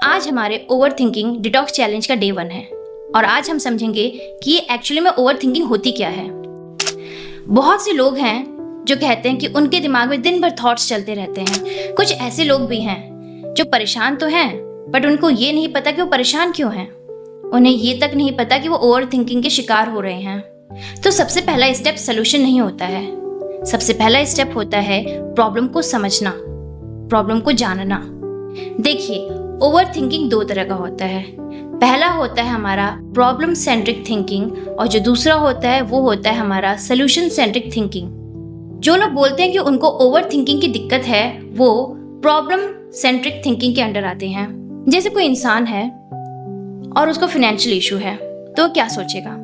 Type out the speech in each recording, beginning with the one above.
आज हमारे over thinking detox challenge का डे 1 है और आज हम समझेंगे कि ये एक्चुअली में ओवर थिंकिंग होती क्या है। बहुत से लोग हैं जो कहते हैं कि उनके दिमाग में दिन भर थॉट्स चलते रहते हैं। कुछ ऐसे लोग भी हैं जो परेशान तो हैं बट उनको ये नहीं पता कि वो परेशान क्यों हैं। उन्हें ये तक नहीं पता कि वो ओवर थिंकिंग के शिकार हो रहे हैं। तो सबसे पहला स्टेप सोल्यूशन नहीं होता है, सबसे पहला स्टेप होता है प्रॉब्लम को समझना, प्रॉब्लम को जानना। देखिए, ओवर थिंकिंग 2 तरह का होता है। पहला होता है हमारा प्रॉब्लम सेंट्रिक थिंकिंग और जो दूसरा होता है वो होता है हमारा सोल्यूशन सेंट्रिक थिंकिंग। जो लोग बोलते हैं कि उनको ओवर थिंकिंग की दिक्कत है वो प्रॉब्लम सेंट्रिक थिंकिंग के अंडर आते हैं। जैसे कोई इंसान है और उसको फाइनेंशियल इशू है तो क्या सोचेगा?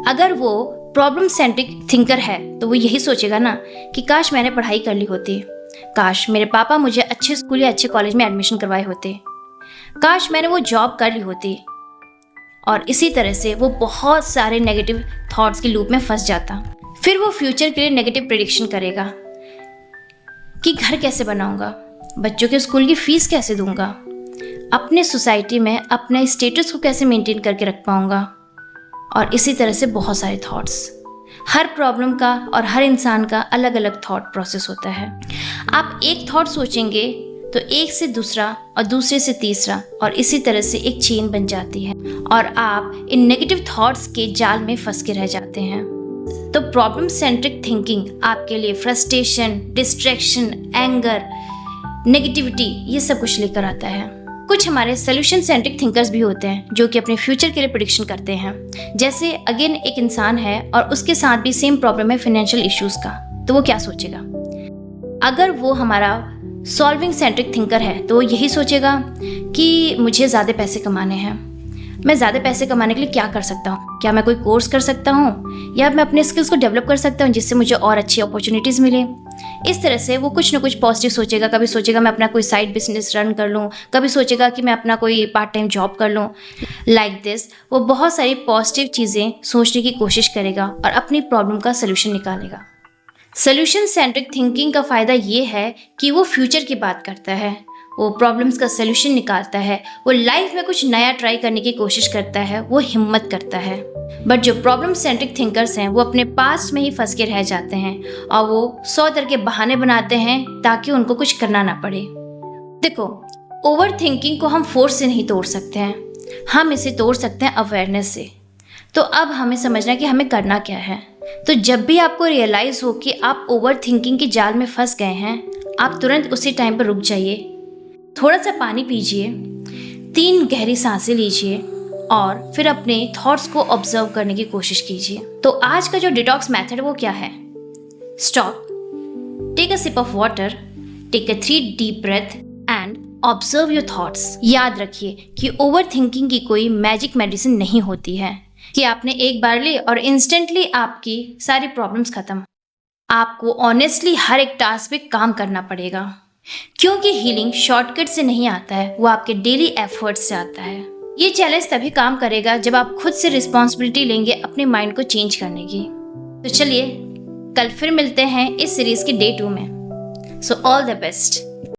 अगर वो प्रॉब्लम सेंट्रिक थिंकर है तो वो यही सोचेगा ना कि काश मैंने पढ़ाई कर ली होती, काश मेरे पापा मुझे अच्छे स्कूल या अच्छे कॉलेज में एडमिशन करवाए होते, काश मैंने वो जॉब कर ली होती। और इसी तरह से वो बहुत सारे नेगेटिव थॉट्स के लूप में फंस जाता। फिर वो फ्यूचर के लिए नेगेटिव प्रेडिक्शन करेगा कि घर कैसे बनाऊंगा, बच्चों के स्कूल की फीस कैसे दूंगा, अपने सोसाइटी में अपने स्टेटस को कैसे मेंटेन करके रख पाऊंगा। और इसी तरह से बहुत सारे थॉट्स। हर प्रॉब्लम का और हर इंसान का अलग अलग थॉट प्रोसेस होता है। आप एक थॉट सोचेंगे तो एक से दूसरा और दूसरे से तीसरा और इसी तरह से एक चेन बन जाती है और आप इन नेगेटिव थॉट्स के जाल में फंस के रह जाते हैं। तो प्रॉब्लम सेंट्रिक थिंकिंग आपके लिए फ्रस्ट्रेशन, डिस्ट्रैक्शन, एंगर, नेगेटिविटी ये सब कुछ लेकर आता है। कुछ हमारे सोल्यूशन सेंट्रिक थिंकर्स भी होते हैं जो कि अपने फ्यूचर के लिए प्रेडिक्शन करते हैं। जैसे अगेन एक इंसान है और उसके साथ भी सेम प्रॉब्लम है फाइनेंशियल इश्यूज का, तो वो क्या सोचेगा? अगर वो हमारा सॉल्विंग सेंट्रिक थिंकर है तो वो यही सोचेगा कि मुझे ज़्यादा पैसे कमाने हैं, मैं ज़्यादा पैसे कमाने के लिए क्या कर सकता हूँ, क्या मैं कोई कोर्स कर सकता हूँ या मैं अपने स्किल्स को डेवलप कर सकता हूँ जिससे मुझे और अच्छी अपॉर्चुनिटीज़ मिले। इस तरह से वो कुछ ना कुछ पॉजिटिव सोचेगा। कभी सोचेगा मैं अपना कोई साइड बिजनेस रन कर लूँ, कभी सोचेगा कि मैं अपना कोई पार्ट टाइम जॉब कर लूँ। लाइक दिस वो बहुत सारी पॉजिटिव चीज़ें सोचने की कोशिश करेगा और अपनी प्रॉब्लम का सोल्यूशन निकालेगा। सोल्यूशन सेंट्रिक थिंकिंग का फ़ायदा ये है कि वो फ्यूचर की बात करता है, वो प्रॉब्लम्स का सोल्यूशन निकालता है, वो लाइफ में कुछ नया ट्राई करने की कोशिश करता है, वो हिम्मत करता है। बट जो प्रॉब्लम सेंट्रिक थिंकर्स हैं वो अपने पास्ट में ही फंस के रह जाते हैं और वो 100 तरह के बहाने बनाते हैं ताकि उनको कुछ करना ना पड़े। देखो, ओवर थिंकिंग को हम फोर्स से नहीं तोड़ सकते हैं, हम इसे तोड़ सकते हैं अवेयरनेस से। तो अब हमें समझना कि हमें करना क्या है। तो जब भी आपको रियलाइज हो कि आप ओवर थिंकिंग के जाल में फंस गए हैं, आप तुरंत उसी टाइम पर रुक जाइए, थोड़ा सा पानी पीजिए, 3 गहरी सांसें लीजिए और फिर अपने थॉट्स को ऑब्जर्व करने की कोशिश कीजिए। तो आज का जो डिटॉक्स मेथड वो क्या है? Stop, take a sip of water, take a 3 deep breath and observe your thoughts. याद रखिए कि ओवर थिंकिंग की कोई मैजिक मेडिसिन नहीं होती है कि आपने एक बार ली और इंस्टेंटली आपकी सारी प्रॉब्लम्स खत्म। आपको ऑनेस्टली हर एक टास्क पे काम करना पड़ेगा क्योंकि हीलिंग शॉर्टकट से नहीं आता है, वो आपके डेली एफर्ट्स से आता है। ये चैलेंज तभी काम करेगा जब आप खुद से रिस्पॉन्सिबिलिटी लेंगे अपने माइंड को चेंज करने की। तो चलिए कल फिर मिलते हैं इस सीरीज के डे 2 में। So all the best.